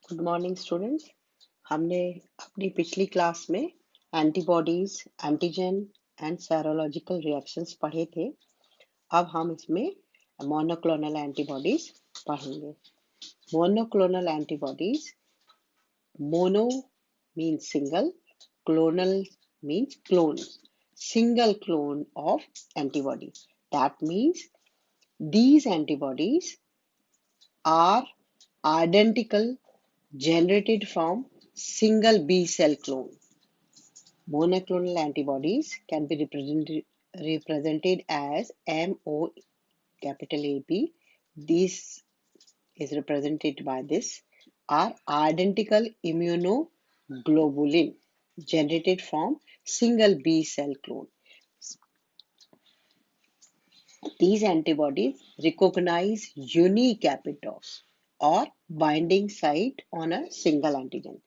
Good morning students. हमने अपनी पिछली क्लास में antibodies, antigen and serological reactions पढ़े थे। अब हम इसमें मोनोक्लोनल एंटीबॉडीज पढ़ेंगे। Monoclonal antibodies, mono means single, clonal means clone, single clone of antibody. That means these antibodies are identical, generated from single B cell clone. Monoclonal antibodies can be represented as MO capital AB. This is represented by this are identical immunoglobulin generated from single B cell clone. These antibodies recognize unique epitopes or binding site on a single antigen.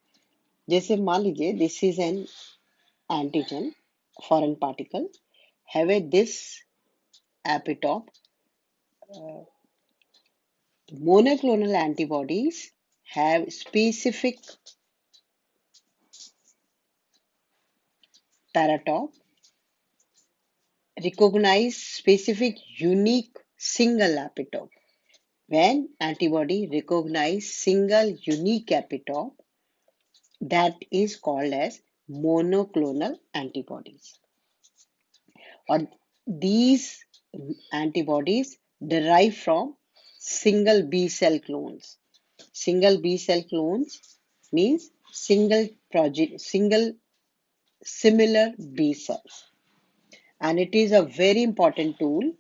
जैसे मान लीजिए this is an antigen, foreign particle, have this epitope. Monoclonal antibodies have specific paratope, recognize specific unique single epitope. When antibody recognize single unique epitope, that is called as monoclonal antibodies. Or these antibodies derive from single B cell clones. Single B cell clones means single similar B cells, and it is a very important tool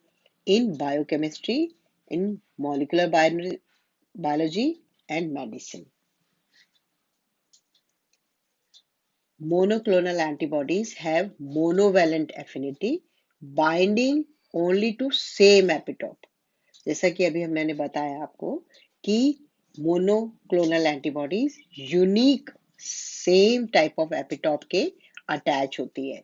in biochemistry, in molecular biology and medicine. Monoclonal antibodies have monovalent affinity, binding only to same epitope. जैसा कि अभी मैंने बताया आपको कि monoclonal antibodies unique same type of epitope के attach होती है।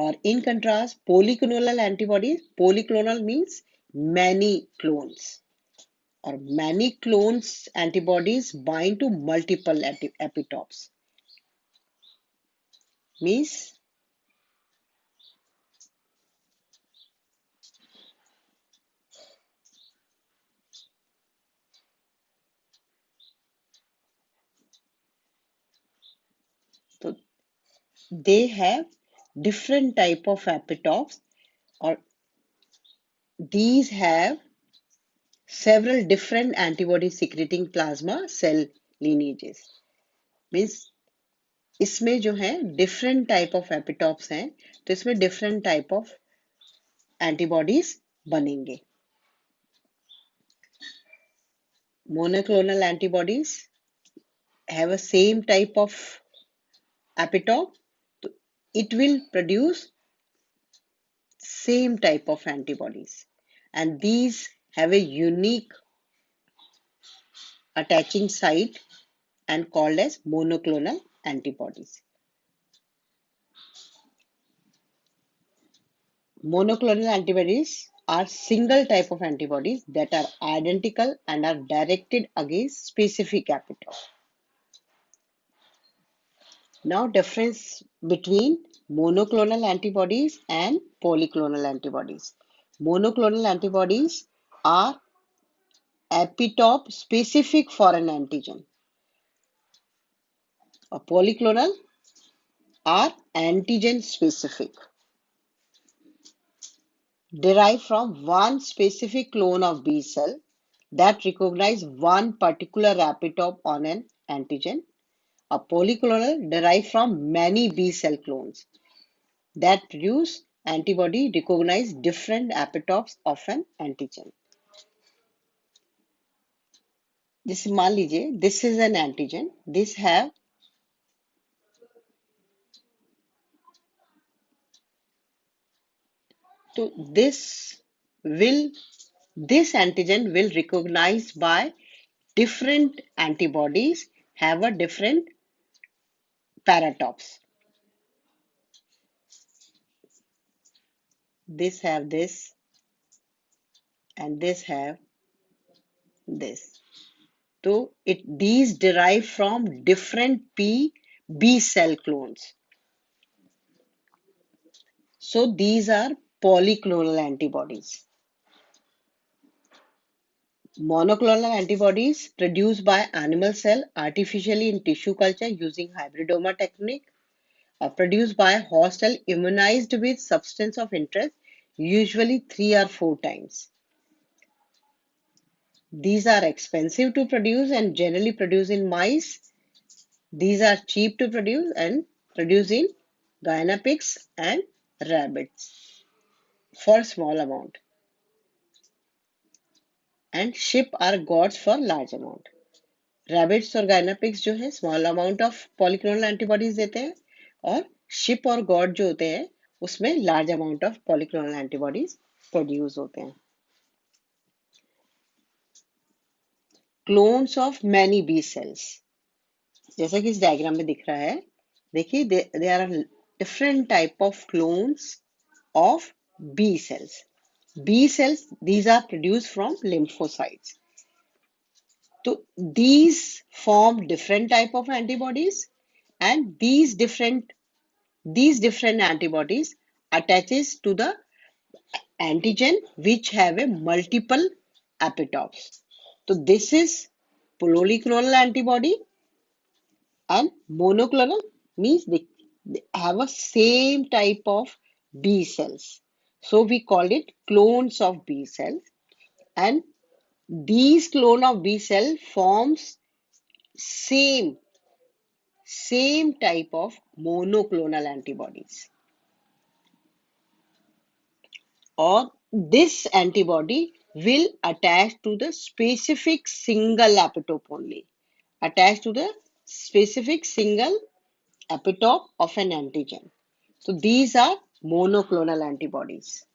और in contrast polyclonal antibodies, polyclonal means many clones, और many clones antibodies bind to multiple epitopes, means तो they have different type of epitopes, or these have several different antibody secreting plasma cell lineages. Means इसमें जो है different type of epitopes हैं, तो इसमें different type of antibodies बनेंगे. Monoclonal antibodies have a same type of epitope, so it will produce same type of antibodies, and these have a unique attaching site and called as monoclonal antibodies. Monoclonal antibodies are single type of antibodies that are identical and are directed against specific epitope. Now, difference between monoclonal antibodies and polyclonal antibodies. Monoclonal antibodies are epitope specific for an antigen. Polyclonal are antigen specific, derived from one specific clone of B cell that recognize one particular epitope on an antigen. A polyclonal derived from many B cell clones that produce antibody recognize different epitopes of an antigen. This मान लीजिए this is an antigen. This have to this antigen will recognized by different antibodies have a different paratopes. This have this and this have this. तो these derive from different B cell clones. So these are polyclonal antibodies. Monoclonal antibodies produced by animal cell artificially in tissue culture using hybridoma technique are produced by host cell immunized with substance of interest, usually 3 or 4 times. These are expensive to produce and generally produced in mice. These are cheap to produce and produced in guinea pigs and rabbits for small amount and sheep are goats for large amount. Rabbits और गायनापिक्स जो है small amount of polyclonal antibodies देते हैं और ship और God जो होते हैं उसमें large amount of polyclonal antibodies produce होते हैं. Clones of many B cells, जैसा कि इस डायग्राम में दिख रहा है, देखिए they are different type of clones of B cells. B cells these are produce from lymphocytes. So these form different type of antibodies and these different antibodies attaches to the antigen which have a multiple epitopes. So this is polyclonal antibody and monoclonal means they have a same type of B cells. So we call it clones of B cells and these clone of B cell forms same type of monoclonal antibodies. Or this antibody will attach to the specific single epitope only. Attach to the specific single epitope of an antigen. So these are monoclonal antibodies.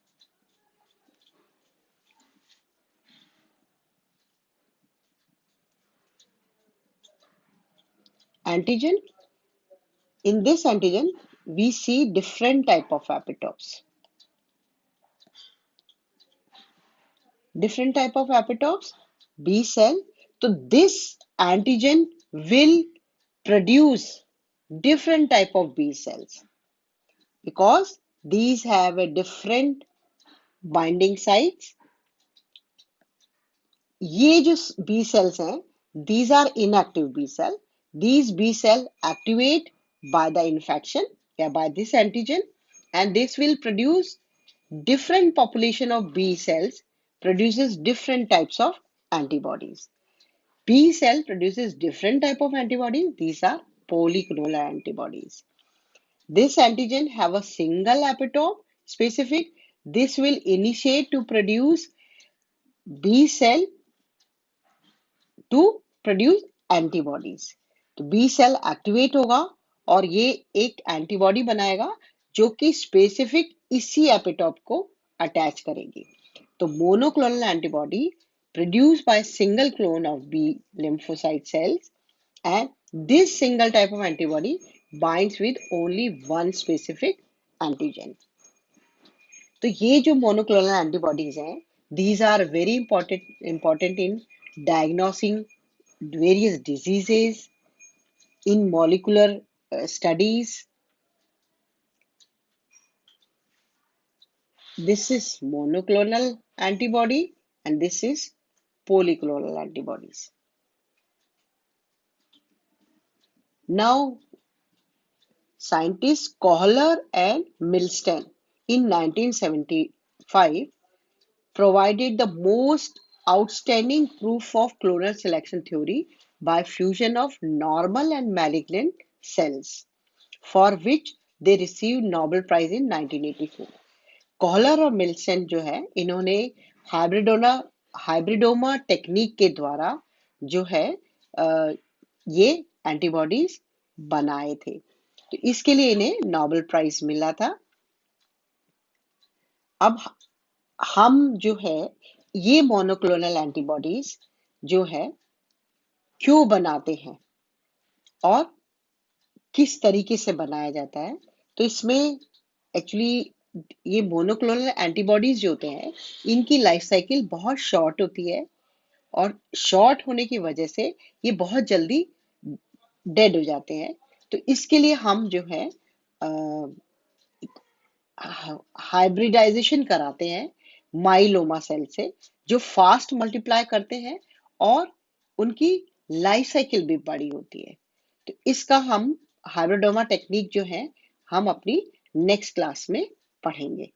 Antigen. In this antigen, we see different type of epitopes. Different type of epitopes, B cell. So this antigen will produce different type of B cells because these have a different binding sites. ये जो B cells हैं, these are inactive B cell. These B cell activate by the infection या by this antigen and this will produce different population of B cells produces different types of antibodies. B cell produces different type of antibodies. These are polyclonal antibodies. This antigen have a single epitope specific. This will initiate to produce B cell to produce antibodies. तो B cell activate होगा और ये एक antibody बनाएगा जो कि specific इसी epitope को अटैच करेगी. तो monoclonal antibody produced by single clone of B lymphocyte cells and this single type of antibody binds with only one specific antigen. तो ये जो monoclonal antibodies हैं, these are very important in diagnosing various diseases, in molecular studies. This is monoclonal antibody and this is polyclonal antibodies. Now, scientists Kohler and Milstein in 1975 provided the most outstanding proof of clonal selection theory by fusion of normal and malignant cells, for which they received Nobel Prize in 1984. Collar और Milne जो है इन्होंने hybridoma technique के द्वारा जो है ये antibodies बनाए थे. तो इसके लिए इन्हें नोबेल प्राइज मिला था. अब हम जो है ये मोनोक्लोनल एंटीबॉडीज जो है क्यों बनाते हैं और किस तरीके से बनाया जाता है. तो इसमें एक्चुअली ये मोनोक्लोनल एंटीबॉडीज जो होते हैं इनकी लाइफ साइकिल बहुत शॉर्ट होती है और शॉर्ट होने की वजह से ये बहुत जल्दी डेड हो जाते हैं। तो इसके लिए हम जो है हाइब्रिडाइजेशन कराते हैं माइलोमा सेल से, जो फास्ट मल्टीप्लाई करते हैं और उनकी लाइफ साइकिल भी बड़ी होती है। तो इसका हम हाइब्रिडोमा टेक्निक जो है हम अपनी नेक्स्ट क्लास में पढ़ेंगे।